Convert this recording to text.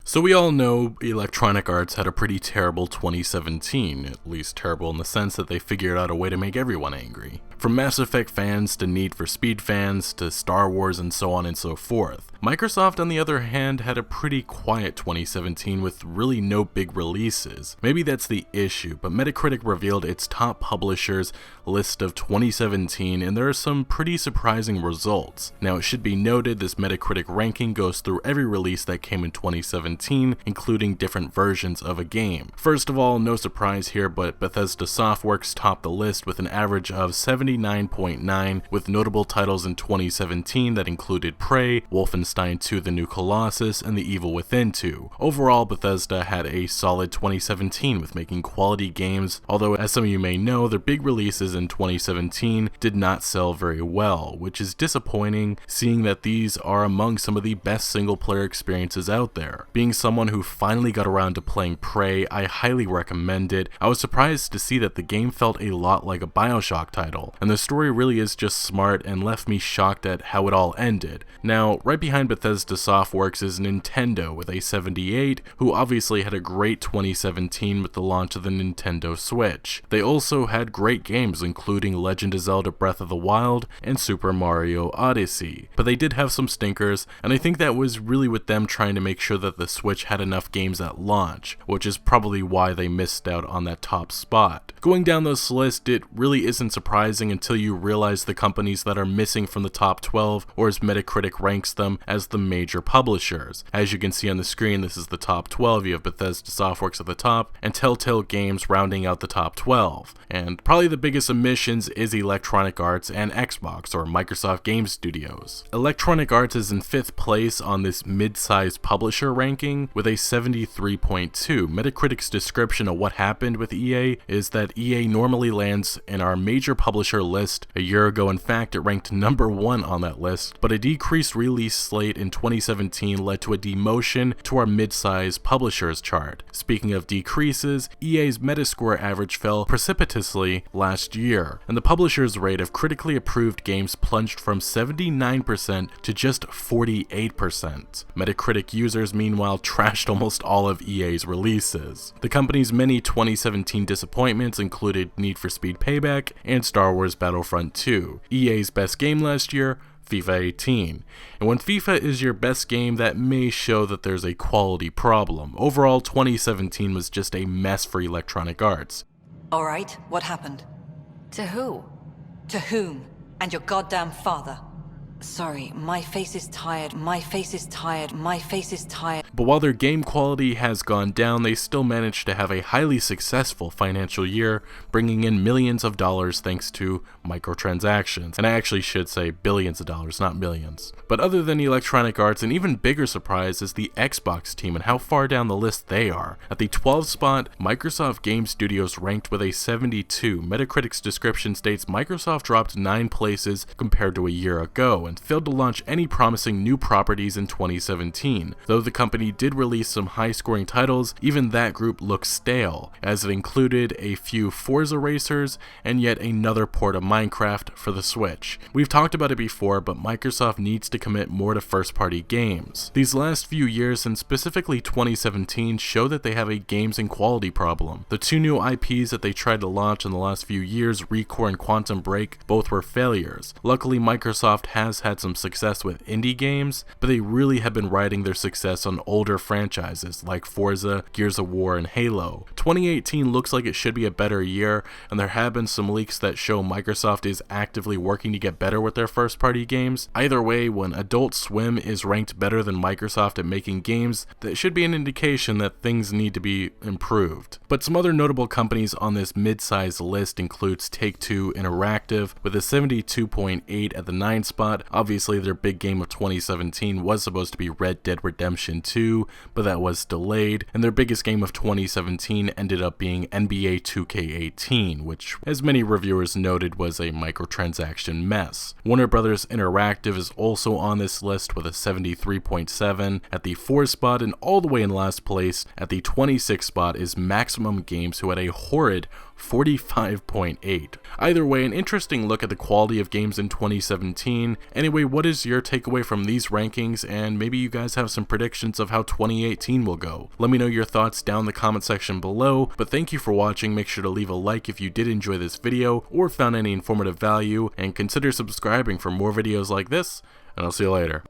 So we all know Electronic Arts had a pretty terrible 2017, at least terrible in the sense that they figured out a way to make everyone angry. From Mass Effect fans to Need for Speed fans to Star Wars and so on and so forth. Microsoft, on the other hand, had a pretty quiet 2017 with really no big releases. Maybe that's the issue, but Metacritic revealed its top publishers list of 2017, and there are some pretty surprising results. Now, it should be noted this Metacritic ranking goes through every release that came in 2017, including different versions of a game. First of all, no surprise here, but Bethesda Softworks topped the list with an average of 79.9, with notable titles in 2017 that included Prey, Wolfenstein 2: The New Colossus, and The Evil Within 2. Overall, Bethesda had a solid 2017 with making quality games, although as some of you may know, their big releases in 2017 did not sell very well, which is disappointing seeing that these are among some of the best single-player experiences out there. Being someone who finally got around to playing Prey, I highly recommend it. I was surprised to see that the game felt a lot like a BioShock title, and the story really is just smart and left me shocked at how it all ended. Now, right behind Bethesda Softworks is Nintendo with a 78, who obviously had a great 2017 with the launch of the Nintendo Switch. They also had great games including Legend of Zelda Breath of the Wild and Super Mario Odyssey, but they did have some stinkers, and I think that was really with them trying to make sure that the Switch had enough games at launch, which is probably why they missed out on that top spot. Going down this list, it really isn't surprising until you realize the companies that are missing from the top 12, or as Metacritic ranks them, as the major publishers. As you can see on the screen, this is the top 12. You have Bethesda Softworks at the top, and Telltale Games rounding out the top 12. And probably the biggest omissions is Electronic Arts and Xbox, or Microsoft Game Studios. Electronic Arts is in 5th place on this mid-sized publisher ranking with a 73.2. Metacritic's description of what happened with EA is that EA normally lands in our major publisher list. A year ago, in fact, it ranked number 1 on that list, but a decreased release slate in 2017 led to a demotion to our mid-sized publishers chart. Speaking of decreases, EA's Metascore average fell precipitously last year, and the publisher's rate of critically approved games plunged from 79% to just 48%. Metacritic users, meanwhile, trashed almost all of EA's releases. The company's many 2017 disappointments included Need for Speed Payback and Star Wars Battlefront 2. EA's best game last year, FIFA 18. And when FIFA is your best game, that may show that there's a quality problem. Overall, 2017 was just a mess for Electronic Arts. Alright, what happened? To who? To whom? And your goddamn father. Sorry, my face is tired, my face is tired, my face is tired. But while their game quality has gone down, they still managed to have a highly successful financial year, bringing in millions of dollars thanks to microtransactions. And I actually should say billions of dollars, not millions. But other than Electronic Arts, an even bigger surprise is the Xbox team and how far down the list they are. At the 12th spot, Microsoft Game Studios ranked with a 72. Metacritic's description states Microsoft dropped 9 places compared to a year ago, and failed to launch any promising new properties in 2017. Though the company did release some high-scoring titles, even that group looks stale, as it included a few Forza racers and yet another port of Minecraft for the Switch. We've talked about it before, but Microsoft needs to commit more to first-party games. These last few years, and specifically 2017, show that they have a games and quality problem. The 2 new IPs that they tried to launch in the last few years, ReCore and Quantum Break, both were failures. Luckily, Microsoft has had some success with indie games, but they really have been riding their success on older franchises like Forza, Gears of War, and Halo. 2018 looks like it should be a better year, and there have been some leaks that show Microsoft is actively working to get better with their first-party games. Either way, when Adult Swim is ranked better than Microsoft at making games, that should be an indication that things need to be improved. But some other notable companies on this mid-sized list includes Take-Two Interactive with a 72.8 at the 9th spot. Obviously, their big game of 2017 was supposed to be Red Dead Redemption 2, but that was delayed, and their biggest game of 2017 ended up being NBA 2K18, which, as many reviewers noted, was a microtransaction mess. Warner Bros. Interactive is also on this list with a 73.7 at the 4th spot, and all the way in last place at the 26th spot is Maximum Games, who had a horrid 45.8. Either way, an interesting look at the quality of games in 2017. Anyway, what is your takeaway from these rankings, and maybe you guys have some predictions of how 2018 will go? Let me know your thoughts down in the comment section below, but thank you for watching. Make sure to leave a like if you did enjoy this video or found any informative value, and consider subscribing for more videos like this, and I'll see you later.